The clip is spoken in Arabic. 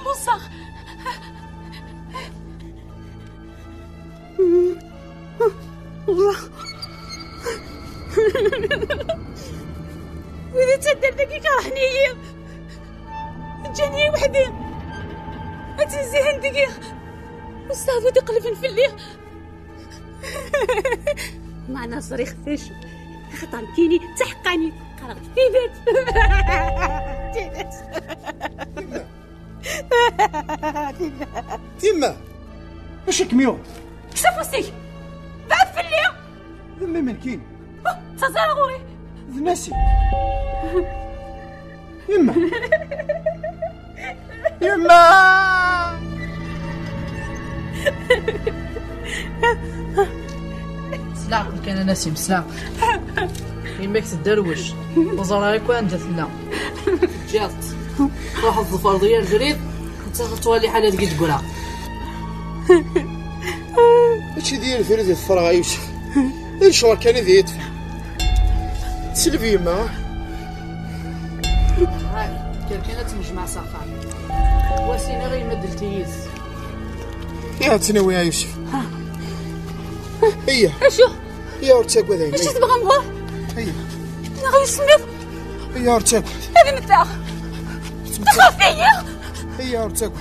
موسى الله إذا تهدر دقيقة هنية جاني وحدي أتنزيهن دقيقة أستاذ ودي قلبن في الليل معنا صريخ فيش خطمتيني تحقاني قرغت في بيت تيما واش كميو كسفوسي ضعف في الليل ذمي من كين تزار غوري ذناسي يما يما سلام كان نسيم سلام يماك تدروش وزرايك وانت لا جات واحد الظفر ديال جريد تغطوالي حالة قد تقولها هادشي ديال فريد الفرغ يوسف الشوار كان ذي يدفع تسلفي يما هاي كانت مجمع ساقان واسينا غير يمد التييز يا تنوي يا يوسف هي اشو هي ورتاك وذاين اش تبغى نغور هي انا غير سميت هي ورتاك هذه متاخ تخاف فيا هي ورتاك